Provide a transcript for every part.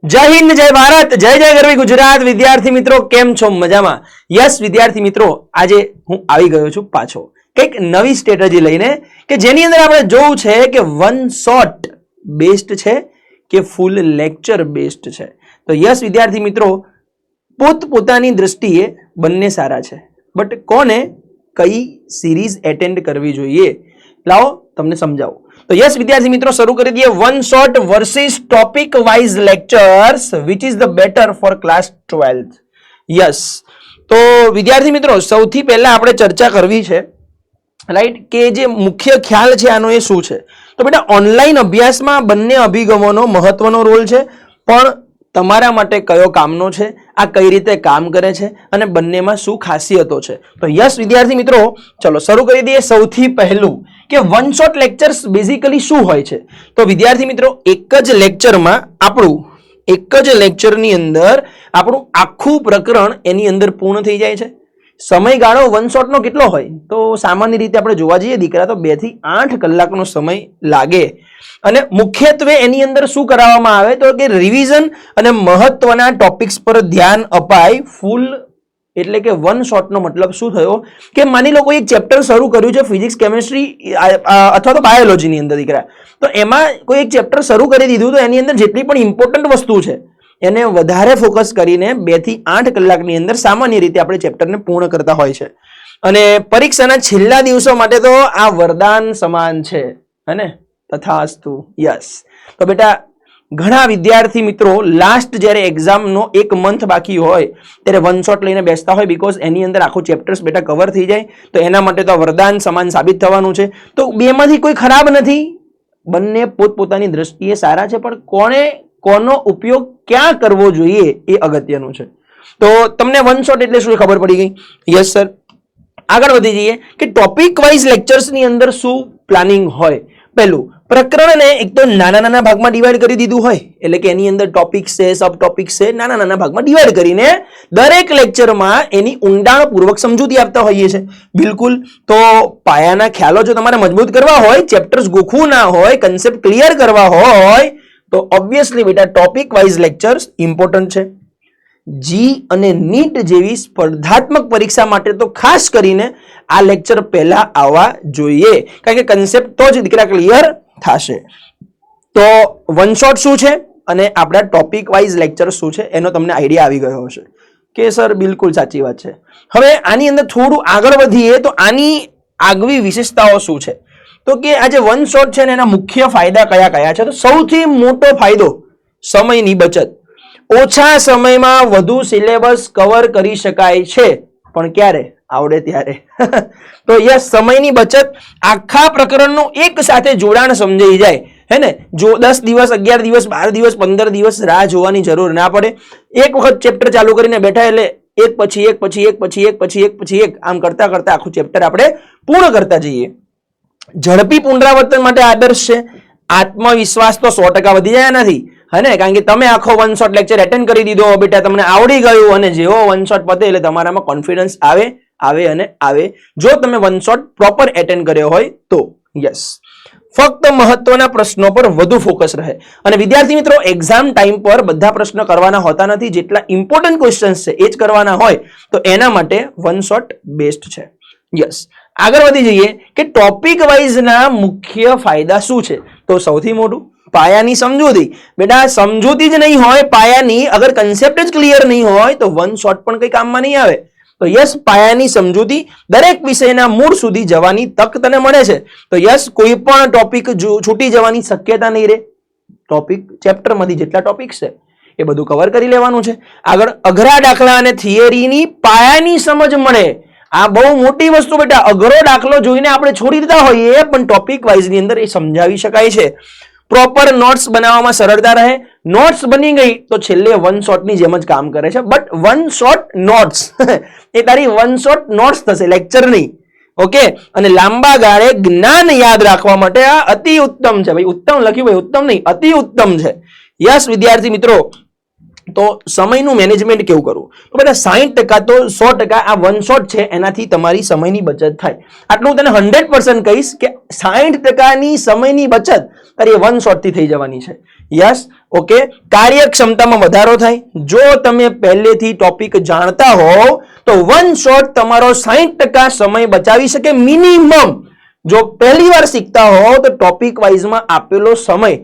જય હિન્દ, જય ભારત, જય જય ગરવી ગુજરાત. વિદ્યાર્થી મિત્રો કેમ છો? મજામાં? યસ વિદ્યાર્થી મિત્રો, આજે હું આવી ગયો છું પાછો કંઈક નવી સ્ટ્રેટેજી લઈને કે જેની અંદર આપણે જોવું છે કે વન શોટ બેસ્ટ છે કે ફૂલ લેક્ચર બેસ્ટ છે. તો યસ વિદ્યાર્થી મિત્રો, પોતપોતાની દ્રષ્ટિએ બંને સારા છે, બટ કોને કઈ સિરીઝ એટેન્ડ કરવી જોઈએ લાવો તમને સમજાવું. તો યસ વિદ્યાર્થી મિત્રો, શરૂ કરી દઈએ. One shot versus topic wise lectures, which is the better for class 12th. Yes, તો વિદ્યાર્થી મિત્રો સૌથી પહેલા આપણે ચર્ચા કરવી છે, રાઈટ, કે જે મુખ્ય ખ્યાલ છે આનો એ શું છે. તો બેટા ઓનલાઈન અભ્યાસમાં બંને અભિગમોનો મહત્વનો રોલ છે, પણ તમારા માટે કયો કામનો છે, આ કઈ રીતે કામ કરે છે અને બંનેમાં શું ખાસિયતો છે. તો યસ વિદ્યાર્થી મિત્રો, ચલો શરૂ કરી દઈએ. સૌથી પહેલું કે વન શોટ લેક્ચર્સ બેઝિકલી શું હોય છે. તો વિદ્યાર્થી મિત્રો, એક જ લેક્ચરની અંદર આપણું આખું પ્રકરણ એની અંદર પૂર્ણ થઈ જાય છે. સમયગાળો વન શોટનો કેટલો હોય? તો સામાન્ય રીતે આપણે જોવા જઈએ દીકરા તો 2 થી 8 કલાકનો સમય લાગે. અને મુખ્યત્વે એની અંદર શું કરાવવામાં આવે તો કે રિવિઝન અને મહત્વના ટોપિક્સ પર ધ્યાન અપાય. ફૂલ એટલે કે વન શોટનો મતલબ શું થયો કે માની લો કોઈ એક ચેપ્ટર શરૂ કર્યું છે ફિઝિક્સ, કેમેસ્ટ્રી અથવા તો બાયોલોજીની અંદર દીકરા, તો એમાં કોઈ એક ચેપ્ટર શરૂ કરી દીધું તો એની અંદર જેટલી પણ ઇમ્પોર્ટન્ટ વસ્તુ છે એને વધારે ફોકસ કરીને 2 થી 8 કલાકની અંદર સામાન્ય રીતે આપણે ચેપ્ટરને પૂર્ણ કરતા હોય છે. અને પરીક્ષાના છેલ્લા દિવસો માટે તો આ વરદાન સમાન છે, હે તથાસ્તુ. યસ, તો બેટા ઘણા વિદ્યાર્થી મિત્રો લાસ્ટ જ્યારે એક્ઝામનો 1 મંથ બાકી હોય ત્યારે વન શોટ લઈને બેસતા હોય, બીકોઝ એની અંદર આખું ચેપ્ટર્સ બેટા કવર થઈ જાય. તો એના માટે તો વરદાન સમાન સાબિત થવાનું છે. તો બેમાંથી કોઈ ખરાબ નથી, બંને પોતપોતાની દ્રષ્ટિએ સારા છે, પણ કોનો ઉપયોગ ક્યાં કરવો જોઈએ એ અગત્યનું છે. તો તમને વન શોટ એટલે શું ખબર પડી ગઈ? યસ સર, આગળ વધી જઈએ કે ટોપિક વાઇઝ લેક્ચર્સની અંદર શું પ્લાનિંગ હોય. પહેલું, પ્રકરણને એક તો નાના ભાગમાં ડિવાઈડ કરી દીધું હોય, એટલે કે એની અંદર ટોપિક્સ છે, સબ ટોપિક્સ છે, નાના ભાગમાં ડિવાઈડ કરીને દરેક લેક્ચરમાં એની ઊંડાણપૂર્વક સમજૂતી આપતા હોઈએ છે. બિલકુલ. તો પાયાના ખ્યાલો જો તમારે મજબૂત કરવા હોય, ચેપ્ટર્સ ગોખવું ના હોય, કન્સેપ્ટ ક્લિયર કરવા હોય, તો ઓબ્વિયસલી બેટા ટોપિક વાઇઝ લેક્ચર્સ ઇમ્પોર્ટન્ટ છે. જી અને નીટ જેવી સ્પર્ધાત્મક પરીક્ષા માટે તો ખાસ કરીને આ લેક્ચર પહેલા આવવા જોઈએ, કારણ કે કન્સેપ્ટ તો જ દીકરા ક્લિયર થશે. તો વન શોટ શું છે અને આપણા ટોપિક વાઇઝ લેક્ચર શું છે એનો તમને આઈડિયા આવી ગયો હશે કે સર બિલકુલ સાચી વાત છે. હવે આની અંદર થોડું આગળ વધીએ તો આની આગવી વિશેષતાઓ શું છે. તો કે આ જે વન શોટ છે ને એના મુખ્ય ફાયદા કયા છે. તો સૌથી મોટો ફાયદો સમયની બચત. ઓછા સમયમાં વધુ સિલેબસ કવર કરી શકાય છે, પણ ક્યારે? આવડે ત્યારે. તો યસ, સમયની બચત, આખા પ્રકરણનું એક સાથે જોડાણ સમજાઈ જાય, હે ને. જો 10 દિવસ, 11 દિવસ, 12 દિવસ, 15 દિવસ રાહ જોવાની જરૂર ના પડે. એક વખત ચેપ્ટર ચાલુ કરીને બેઠા એટલે એક પછી એક આમ કરતા આખું ચેપ્ટર આપણે પૂર્ણ કરતા જઈએ. ઝડપી પુનરાવર્તન માટે આદર્શ છે. આત્મવિશ્વાસ તો 100% વધી જાય નથી, હે ને, કારણ કે તમે આખો વન શોટ લેક્ચર એટેન્ડ કરી દીધો, બેટા તમને આવડી ગયું, અને જેવો વન શોટ પતે એટલે તમારામાં કોન્ફિડન્સ આવે. જો તમે વન શોટ પ્રોપર એટેન્ડ કર્યો હોય તો. યસ, ફક્ત મહત્વના પ્રશ્નો પર વધુ ફોકસ રહે. અને વિદ્યાર્થી મિત્રો, એક્ઝામ ટાઈમ પર બધા પ્રશ્નો કરવાના હોતા નથી, જેટલા ઇમ્પોર્ટન્ટ ક્વેશ્ચન્સ છે એ જ કરવાના હોય, તો એના માટે વન શોટ બેસ્ટ છે. યસ, આગળ વધી જઈએ કે ટોપિક વાઇઝના મુખ્ય ફાયદા શું છે. તો સૌથી મોટું, પાયાની સમજૂતી. બેટા સમજૂતી જ નહીં હોય પાયાની, અગર કન્સેપ્ટ જ ક્લિયર નહીં હોય તો વન શોટ પણ કઈ કામમાં નહીં આવે. તો યસ, પાયાની સમજૂતી, દરેક વિષયના મૂળ સુધી જવાની તક તને મળે છે. તો યસ, કોઈ પણ ટોપિક છૂટી જવાની શક્યતા નહીં રહે. ટોપિક ચેપ્ટરમાંથી જેટલા ટોપિક છે એ બધું કવર કરી લેવાનું છે. આગળ અઘરા દાખલા અને થિયરીની પાયાની સમજ મળે. આ બહુ મોટી વસ્તુ બેટા. અઘરો દાખલો જોઈને આપણે છોડી દેતા હોઈએ, પણ ટોપિક વાઇઝની અંદર એ સમજાવી શકાય છે. પ્રોપર નોટ્સ બનાવવામાં સરળતા રહે. નોટ્સ બની ગઈ તો છેલ્લે વન શોટની જેમ જ કામ કરે છે, બટ વન શોટ નોટ્સ એ તારી વન શોટ નોટ્સ થશે, લેક્ચર નહીં. ઓકે, અને લાંબા ગાળે જ્ઞાન યાદ રાખવા માટે આ અતિ ઉત્તમ છે. ભાઈ ઉત્તમ લખ્યું, ભાઈ ઉત્તમ નહીં, અતિ ઉત્તમ છે. યસ વિદ્યાર્થી મિત્રો, તો સમયનું મેનેજમેન્ટ કેવું કરવું? તો બેટા 60% તો 100% આ વન શોટ છે એનાથી તમારી સમયની બચત થાય. આટલું હું તને 100% કહીશ કે 60%ની સમયની બચત તારી વન શોટથી થઈ જવાની છે. Yes, okay. કાર્યક્ષમતામાં વધારો થાય. જો તમે પહેલેથી ટોપિક જાણતા હોવ તો વન શોટ તમારો 60% સમય બચાવી શકે મિનિમમ. જો પહેલી વાર શીખતા હોવ તો ટોપિક વાઇઝમાં આપેલો સમય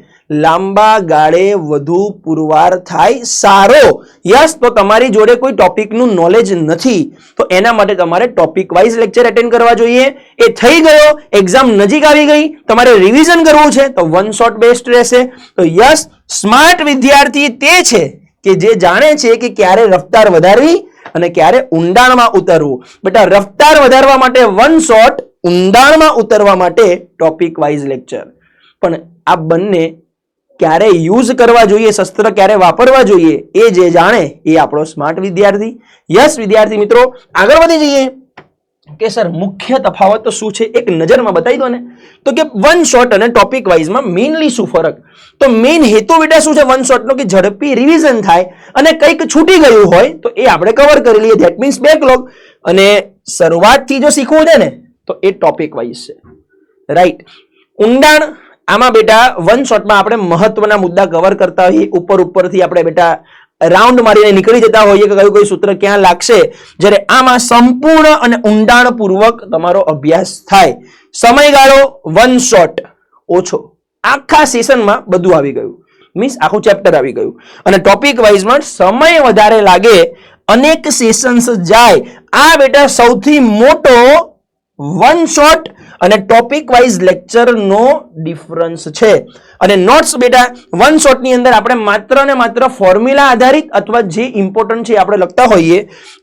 લાંબા ગાળે વધુ પુરવાર થાય સારો. યસ, તો તમારી જોડે કોઈ ટોપિકનું નોલેજ નથી તો એના માટે તમારે ટોપિક વાઇઝ લેક્ચર એટેન્ડ કરવા જોઈએ. એ થઈ ગયો, એક્ઝામ નજીક આવી ગઈ, તમારે રિવિઝન કરવું છે તો વન શોટ બેસ્ટ રહેશે. તો યસ, સ્માર્ટ વિદ્યાર્થી તે છે કે જે જાણે છે કે ક્યારે રફતાર વધારવી અને ક્યારે ઊંડાણમાં ઉતરવું. બેટા રફતાર વધારવા માટે વન શોટ, ઊંડાણમાં ઉતરવા માટે ટોપિક વાઇઝ લેક્ચર. પણ આ બંને ક્યારે યુઝ કરવા જોઈએ, શસ્ત્ર ક્યારે વાપરવા જોઈએ, એ જે જાણે એ આપણો સ્માર્ટ વિદ્યાર્થી. યસ વિદ્યાર્થી મિત્રો, આગળ વધી જઈએ કે સર મુખ્ય તફાવત તો શું છે એક નજરમાં બતાવી દો ને. તો કે વન શોટ અને ટોપિક વાઇઝમાં મેઇનલી શું ફરક? તો મેઇન હેતુ બેટા શું છે વન શોટનો કે ઝડપી રિવિઝન થાય અને કંઈક છૂટી ગયું હોય તો એ આપણે કવર કરી લઈએ. That means backlog. અને શરૂઆતથી જો શીખવું છે ને તો એ ટોપિક વાઇઝ છે. રાઈટ. ઊંડાણ આમાં બેટા વન શોટમાં આપણે મહત્વના મુદ્દા કવર કરતા હોઈએ, ઉપરથી આપણે બેટા રાઉન્ડ મારીને નીકળી જતા હોઈએ કે કયું કયું સૂત્ર ક્યાં લાગશે. જ્યારે આમાં સંપૂર્ણ અને ઊંડાણપૂર્વક તમારો અભ્યાસ થાય. સમયગાળો વન શોટ ઓછો, આખા સેશનમાં બધું આવી ગયું, મીન્સ આખું ચેપ્ટર આવી ગયું. અને ટોપિક વાઇઝમાં સમય વધારે લાગે, અનેક સેશન્સ જાય. આ બેટા સૌથી મોટો વન શોટ અને ટોપિક વાઇઝ લેક્ચરનો ડિફરન્સ છે. અને નોટ્સ બેટા વન શોટની અંદર આપણે માત્ર ને માત્ર ફોર્મ્યુલા આધારિત અથવા જે ઇમ્પોર્ટન્ટ છે આપણે લખતા હોઈએ,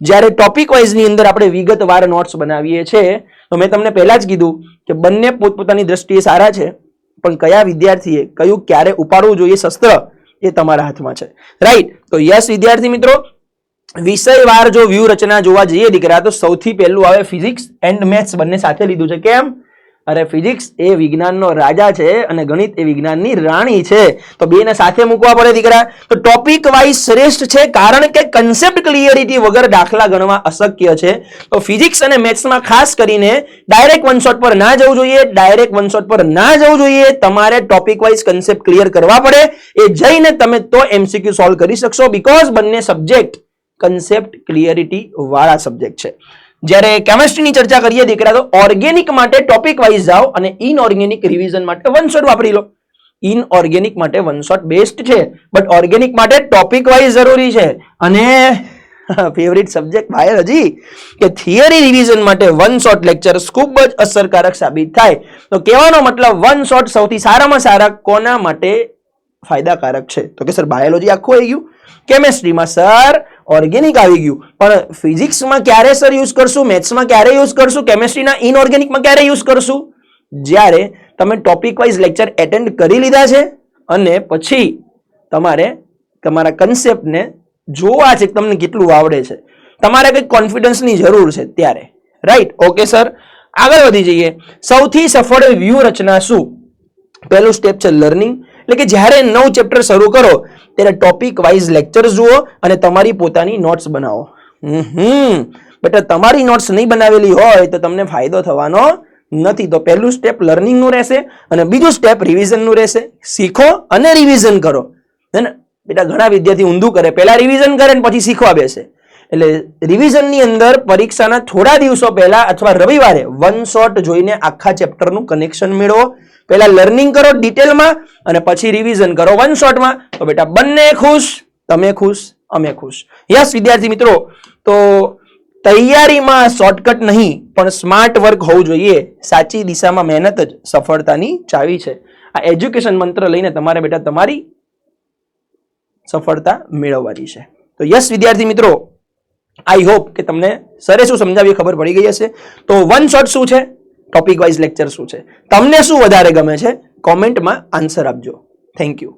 જ્યારે ટોપિક વાઇઝની અંદર આપણે વિગતવાર નોટ્સ બનાવીએ છીએ. તો મેં તમને પહેલા જ કીધું કે બંને પોતપોતાની દ્રષ્ટિએ સારા છે, પણ કયા વિદ્યાર્થીએ કયું ક્યારે ઉપાડવું જોઈએ શસ્ત્ર એ તમારા હાથમાં છે. રાઈટ. તો યસ વિદ્યાર્થી મિત્રો, વિષયવાર જો વ્યૂહરચના જોવા જઈએ દીકરા તો સૌથી પહેલું આવે ફિઝિક્સ એન્ડ મેથ્સ, બંને સાથે લીધું છે. કેમ? અરે ફિઝિક્સ એ વિજ્ઞાનનો રાજા છે અને ગણિત એ વિજ્ઞાનની રાણી છે, તો બેને સાથે મૂકવા પડે દીકરા. તો ટોપિક વાઇઝ શ્રેષ્ઠ છે કારણ કે કન્સેપ્ટ ક્લિયરિટી વગર દાખલા ગણવા અશક્ય છે. તો ફિઝિક્સ અને મેથ્સમાં ખાસ કરીને ડાયરેક્ટ વન શોટ પર ના જવું જોઈએ, તમારે ટોપિક વાઇઝ કન્સેપ્ટ ક્લિયર કરવા પડે. એ જઈને તમે તો એમસીક્યુ સોલ્વ કરી શકશો, બીકોઝ બંને સબ્જેક્ટ કન્સેપ્ટ ક્લિયરિટી વાળા સબ્જેક્ટ છે. જ્યારે કેમિસ્ટ્રીની ચર્ચા કરીએ દીકરા તો ઓર્ગેનિક માટે ટોપિક વાઇઝ જાઓ અને ઇનઓર્ગેનિક રિવિઝન માટે વન શોટ વાપરી લો. ઇનઓર્ગેનિક માટે વન શોટ બેસ્ટ છે, બટ ઓર્ગેનિક માટે ટોપિક વાઇઝ જરૂરી છે. અને ફેવરિટ સબ્જેક્ટ બાયોલોજી કે થિયરી રિવિઝન માટે વન શોટ લેક્ચર્સ ખૂબ જ અસરકારક સાબિત થાય. તો કહેવાનો મતલબ વન શોટ સૌથી સારામાં સારા કોના માટે ફાયદાકારક છે? તો કે સર બાયોલોજી આખું આવી ગયું, કેમિસ્ટ્રીમાં સર ઓર્ગેનિક આવી ગયું, પણ ફિઝિક્સમાં ક્યારે સર યુઝ કરશું, મેથ્સમાં ક્યારે યુઝ કરશું, કેમિસ્ટ્રીના ઇનઓર્ગેનિકમાં ક્યારે યુઝ કરશું? જ્યારે તમે ટોપિક વાઇઝ લેક્ચર એટેન્ડ કરી લીધા છે અને પછી તમારે તમારા કન્સેપ્ટને જોવા છે તમને કેટલું આવડે છે, તમારે કંઈક કોન્ફિડન્સની જરૂર છે ત્યારે. રાઈટ. ઓકે સર, આગળ વધી જઈએ. સૌથી સફળ વ્યૂહરચના શું? પહેલું સ્ટેપ છે લર્નિંગ, એટલે કે જ્યારે નવું ચેપ્ટર શરૂ કરો ત્યારે ટોપિક વાઇઝ લેક્ચર જુઓ અને તમારી પોતાની નોટ્સ બનાવો. બેટા તમારી નોટ્સ નહીં બનાવેલી હોય તો તમને ફાયદો થવાનો નથી. તો પહેલું સ્ટેપ લર્નિંગનું રહેશે અને બીજું સ્ટેપ રિવિઝનનું રહેશે. શીખો અને રિવિઝન કરો. હે ને બેટા, ઘણા વિદ્યાર્થી ઊંધું કરે, પહેલા રિવિઝન કરે ને પછી શીખવા બેસે. એટલે રિવિઝનની અંદર પરીક્ષાના થોડા દિવસો પહેલા અથવા રવિવારે વન શોટ જોઈને આખા ચેપ્ટરનું કનેક્શન મેળવો. પહેલા લર્નિંગ કરો ડિટેલમાં અને પછી રિવિઝન કરો વન શોટમાં. તો બેટા બંને ખુશ, તમે ખુશ, અમે ખુશ. યસ વિદ્યાર્થી મિત્રો, તો તૈયારીમાં શોર્ટકટ નહીં પણ સ્માર્ટ વર્ક હોવું જોઈએ. સાચી દિશામાં મહેનત જ સફળતાની ચાવી છે. આ એજ્યુકેશન મંત્ર લઈને તમારે બેટા તમારી સફળતા મેળવવાની છે. તો યસ વિદ્યાર્થી મિત્રો, આઈ હોપ કે તમને સરે શું સમજાવ્યું ખબર પડી ગઈ હશે. તો વન શોટ શું છે, ટોપિક વાઇઝ લેક્ચર શું છે, તમને શું વધારે ગમે છે, કોમેન્ટમાં આન્સર આપજો. Thank you.